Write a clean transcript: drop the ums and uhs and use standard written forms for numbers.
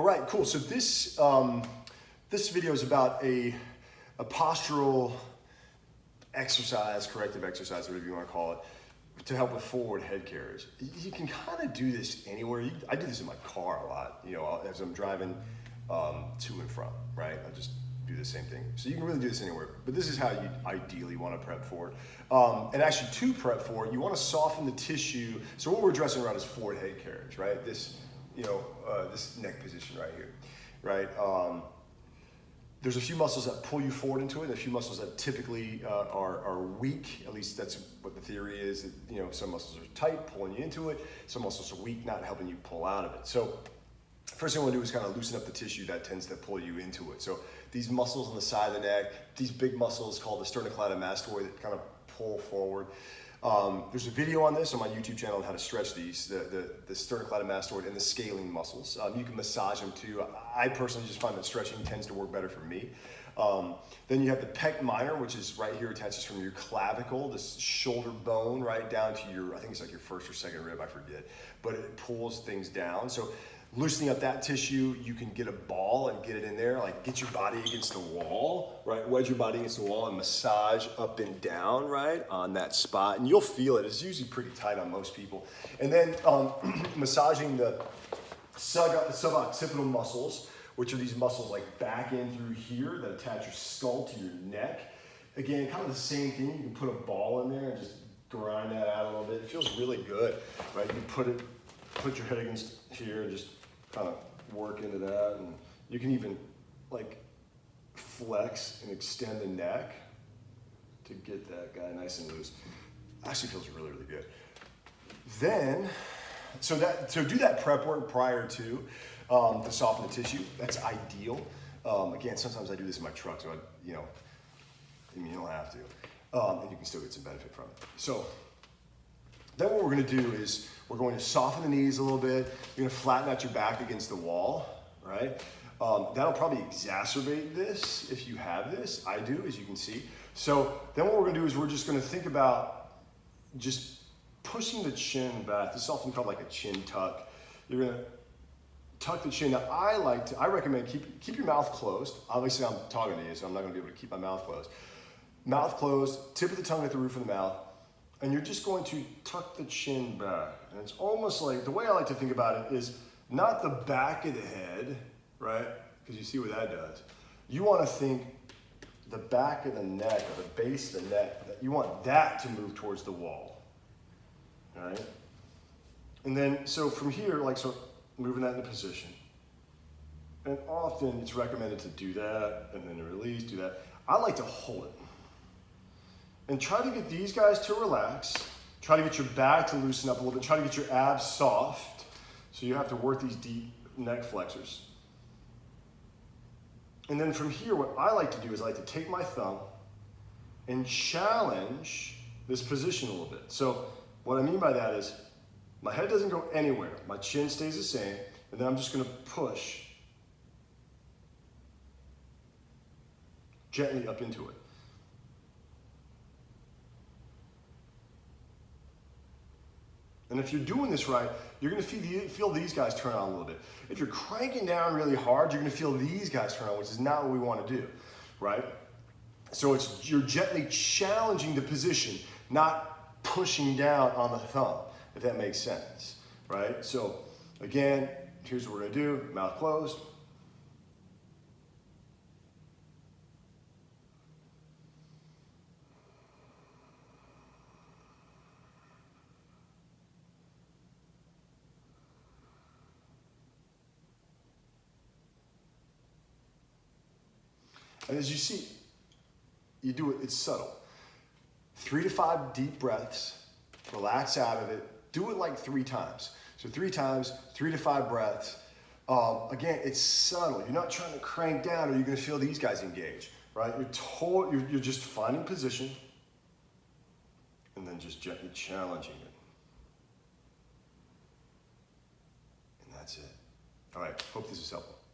right, cool. So this this video is about a postural exercise, corrective exercise, whatever you want to call it, to help with forward head carriage. You can kind of do this anywhere. I do this in my car a lot, you know, as I'm driving to and from, right? I just do the same thing. So you can really do this anywhere, but this is how you ideally want to prep for it. And actually to prep for it, you want to soften the tissue. So what we're addressing around is forward head carriage, right? This, you know, this neck position right here, right? There's a few muscles that pull you forward into it, and a few muscles that typically are weak. At least that's what the theory is. That, you know, some muscles are tight, pulling you into it. Some muscles are weak, not helping you pull out of it. So first thing I want to do is kind of loosen up the tissue that tends to pull you into it. So these muscles on the side of the neck, these big muscles called the sternocleidomastoid that kind of pull forward. There's a video on this on my YouTube channel on how to stretch these, the sternocleidomastoid and the scaling muscles. You can massage them too. I personally just find that stretching tends to work better for me. Then you have the pec minor, which is right here, attaches from your clavicle, this shoulder bone, right down to your, I think it's like your first or second rib, I forget, but it pulls things down. So loosening up that tissue, you can get a ball and get it in there, like get your body against the wall, right? Wedge your body against the wall and massage up and down, right, on that spot. And you'll feel it. It's usually pretty tight on most people. And then massaging the suboccipital muscles, which are these muscles like back in through here that attach your skull to your neck. Again, kind of the same thing. You can put a ball in there and just grind that out a little bit. It feels really good, right? You put your head against here and just kind of work into that, and you can even like flex and extend the neck to get that guy nice and loose. Actually feels really, really good. Then, so do that prep work prior to soften the tissue. That's ideal. Again, sometimes I do this in my truck, so you don't have to, and you can still get some benefit from it. So then what we're going to do is we're going to soften the knees a little bit. You're going to flatten out your back against the wall, right? That'll probably exacerbate this if you have this. I do, as you can see. So then what we're going to do is we're just going to think about just pushing the chin back. This is often called like a chin tuck. You're going to tuck the chin. Now I recommend keep your mouth closed. Obviously I'm talking to you, so I'm not going to be able to keep my mouth closed. Mouth closed, tip of the tongue at the roof of the mouth. And you're just going to tuck the chin back. And it's almost like, the way I like to think about it is not the back of the head, right? Because you see what that does. You want to think the back of the neck, or the base of the neck, you want that to move towards the wall, all right? And then, so from here, like, so moving that into position. And often it's recommended to do that, and then release, do that. I like to hold it. And try to get these guys to relax. Try to get your back to loosen up a little bit. Try to get your abs soft. So you have to work these deep neck flexors. And then from here, what I like to do is I like to take my thumb and challenge this position a little bit. So what I mean by that is my head doesn't go anywhere. My chin stays the same. And then I'm just going to push gently up into it. And if you're doing this right, you're going to feel these guys turn on a little bit. If you're cranking down really hard, you're going to feel these guys turn on, which is not what we want to do, right? So you're gently challenging the position, not pushing down on the thumb, if that makes sense, right? So again, here's what we're going to do. Mouth closed. And as you see, you do it, it's subtle. 3 to 5 deep breaths, relax out of it, do it like 3 times. So 3 times, 3 to 5 breaths. Again, it's subtle. You're not trying to crank down or you're gonna feel these guys engage, right? You're just finding position and then just gently challenging it. And that's it. All right, hope this is helpful.